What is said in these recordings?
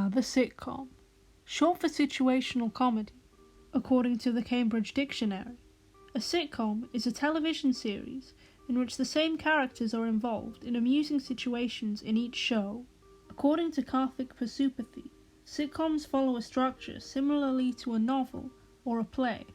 The sitcom, short for situational comedy. According to the Cambridge Dictionary, a sitcom is a television series in which the same characters are involved in amusing situations in each show. According to Karthik Pasupathy, sitcoms follow a structure similarly to a novel or a play.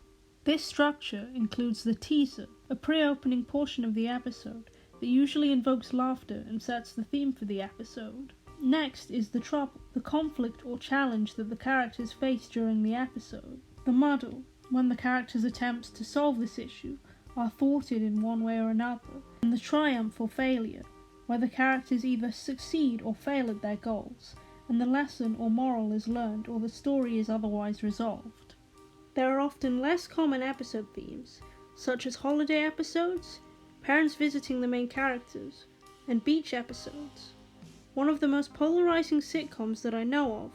This structure includes the teaser, a pre-opening portion of the episode that usually invokes laughter and sets the theme for the episode. Next is the trouble, the conflict or challenge that the characters face during the episode. The muddle, when the characters' attempts to solve this issue are thwarted in one way or another. And the triumph or failure, where the characters either succeed or fail at their goals, and the lesson or moral is learned or the story is otherwise resolved. There are often less common episode themes, such as holiday episodes, parents visiting the main characters, and beach episodes. One of the most polarizing sitcoms that I know of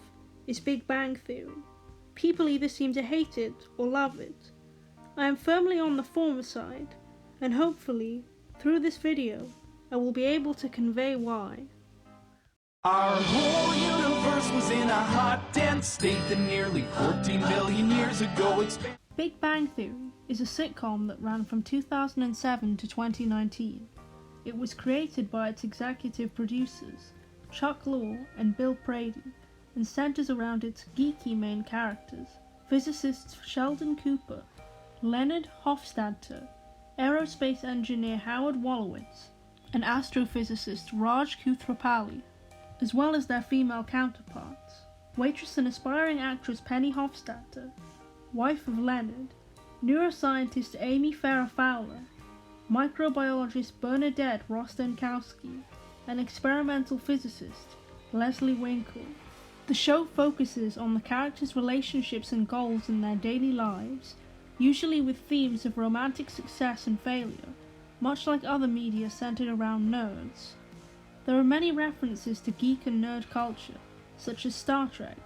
is Big Bang Theory. People either seem to hate it or love it. I am firmly on the former side, and hopefully, through this video, I will be able to convey why. Our whole universe was in a hot, dense state that nearly 14 billion years ago Big Bang Theory is a sitcom that ran from 2007 to 2019. It was created by its executive producers, Chuck Lorre and Bill Prady, and centers around its geeky main characters, physicists Sheldon Cooper, Leonard Hofstadter, aerospace engineer Howard Wolowitz, and astrophysicist Raj Koothrappali, as well as their female counterparts, waitress and aspiring actress Penny Hofstadter, wife of Leonard, neuroscientist Amy Farrah Fowler, microbiologist Bernadette Rostenkowski, and experimental physicist Leslie Winkle. The show focuses on the characters' relationships and goals in their daily lives, usually with themes of romantic success and failure, much like other media centered around nerds. There are many references to geek and nerd culture, such as Star Trek,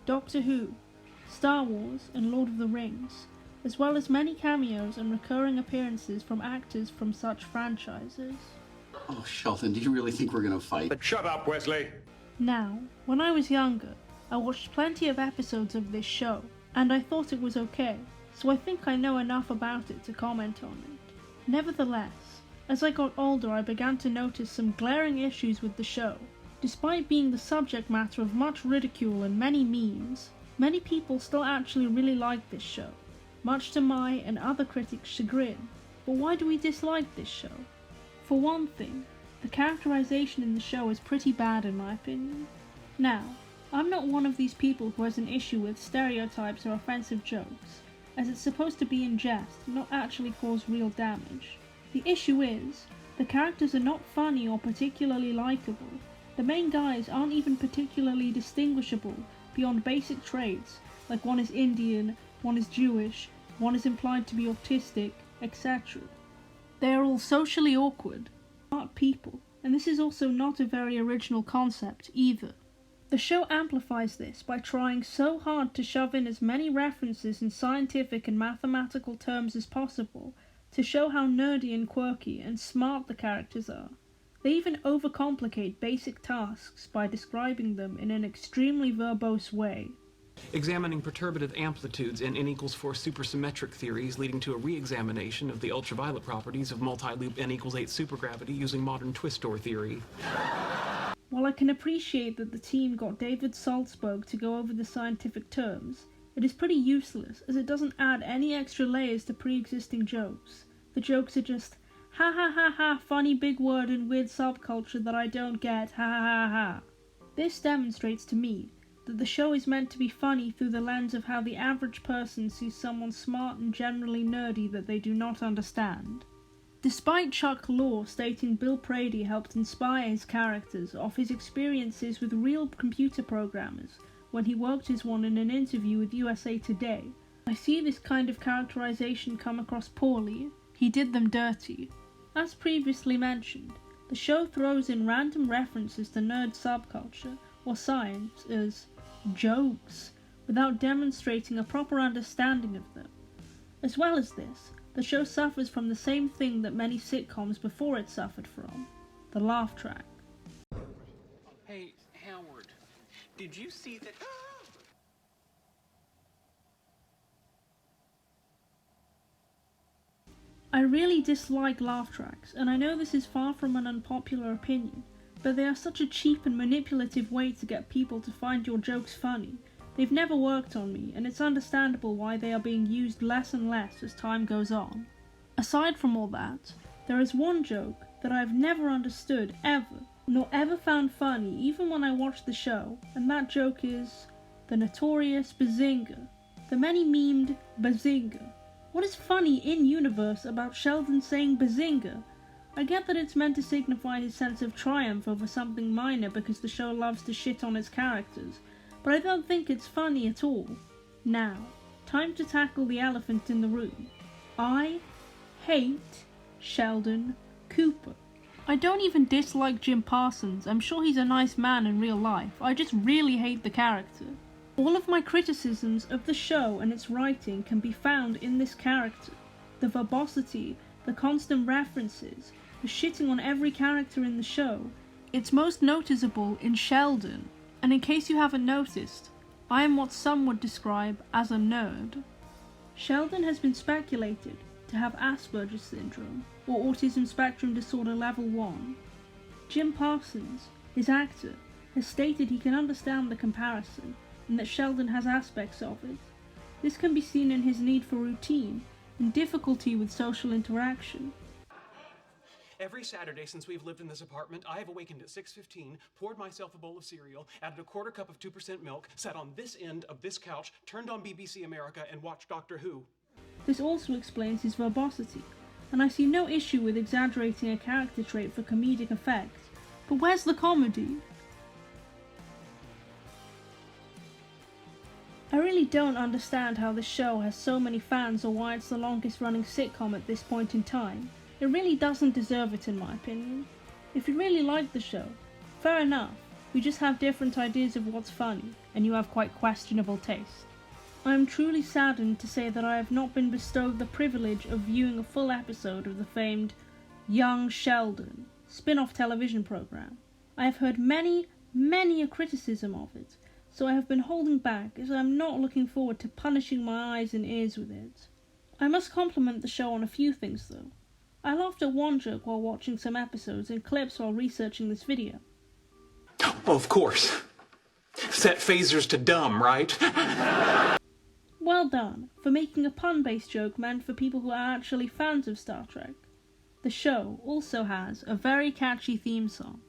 Doctor Who, Star Wars, and Lord of the Rings, as well as many cameos and recurring appearances from actors from such franchises. Oh, Sheldon, do you really think we're gonna fight? But shut up, Wesley! Now, when I was younger, I watched plenty of episodes of this show, and I thought it was okay, so I think I know enough about it to comment on it. Nevertheless, as I got older I began to notice some glaring issues with the show. Despite being the subject matter of much ridicule and many memes, many people still actually really like this show, much to my and other critics' chagrin. But why do we dislike this show? For one thing, the characterization in the show is pretty bad in my opinion. Now, I'm not one of these people who has an issue with stereotypes or offensive jokes, as it's supposed to be in jest, not actually cause real damage. The issue is, the characters are not funny or particularly likable. The main guys aren't even particularly distinguishable beyond basic traits, like one is Indian, one is Jewish, one is implied to be autistic, etc. They are all socially awkward, smart people, and this is also not a very original concept either. The show amplifies this by trying so hard to shove in as many references in scientific and mathematical terms as possible to show how nerdy and quirky and smart the characters are. They even overcomplicate basic tasks by describing them in an extremely verbose way. Examining perturbative amplitudes in n=4 supersymmetric theories, leading to a re-examination of the ultraviolet properties of multi-loop n=8 supergravity using modern twist-door theory. While I can appreciate that the team got David Saltzberg to go over the scientific terms, it is pretty useless as it doesn't add any extra layers to pre-existing jokes. The jokes are just, ha ha ha ha, funny big word and weird subculture that I don't get, ha ha ha ha. This demonstrates to me that the show is meant to be funny through the lens of how the average person sees someone smart and generally nerdy that they do not understand. Despite Chuck Lorre stating Bill Prady helped inspire his characters off his experiences with real computer programmers when he worked as one in an interview with USA Today, I see this kind of characterization come across poorly. He did them dirty. As previously mentioned, the show throws in random references to nerd subculture or science as jokes without demonstrating a proper understanding of them. As well as this, the show suffers from the same thing that many sitcoms before it suffered from, the laugh track. Hey, Howard, Did you see that? I really dislike laugh tracks, and I know this is far from an unpopular opinion, but they are such a cheap and manipulative way to get people to find your jokes funny. They've never worked on me, and it's understandable why they are being used less and less as time goes on. Aside from all that, there is one joke that I have never understood ever, nor ever found funny even when I watched the show, and that joke is the notorious Bazinga, the many memed Bazinga. What is funny in-universe about Sheldon saying Bazinga? I get that it's meant to signify his sense of triumph over something minor because the show loves to shit on its characters, but I don't think it's funny at all. Now, time to tackle the elephant in the room. I hate Sheldon Cooper. I don't even dislike Jim Parsons. I'm sure he's a nice man in real life. I just really hate the character. All of my criticisms of the show and its writing can be found in this character. The verbosity, the constant references, the shitting on every character in the show. It's most noticeable in Sheldon, and in case you haven't noticed, I am what some would describe as a nerd. Sheldon has been speculated to have Asperger's syndrome, or autism spectrum disorder level 1. Jim Parsons, his actor, has stated he can understand the comparison, and that Sheldon has aspects of it. This can be seen in his need for routine and difficulty with social interaction. Every Saturday since we've lived in this apartment, I have awakened at 6:15, poured myself a bowl of cereal, added a quarter cup of 2% milk, sat on this end of this couch, turned on BBC America, and watched Doctor Who. This also explains his verbosity, and I see no issue with exaggerating a character trait for comedic effect. But where's the comedy? I really don't understand how this show has so many fans or why it's the longest running sitcom at this point in time. It really doesn't deserve it in my opinion. If you really like the show, fair enough, we just have different ideas of what's funny, and you have quite questionable taste. I am truly saddened to say that I have not been bestowed the privilege of viewing a full episode of the famed Young Sheldon spin-off television program. I have heard many a criticism of it, so I have been holding back as I am not looking forward to punishing my eyes and ears with it. I must compliment the show on a few things though. I laughed at one joke while watching some episodes and clips while researching this video. Oh, of course. Set phasers to dumb, right? Well done for making a pun-based joke meant for people who are actually fans of Star Trek. The show also has a very catchy theme song.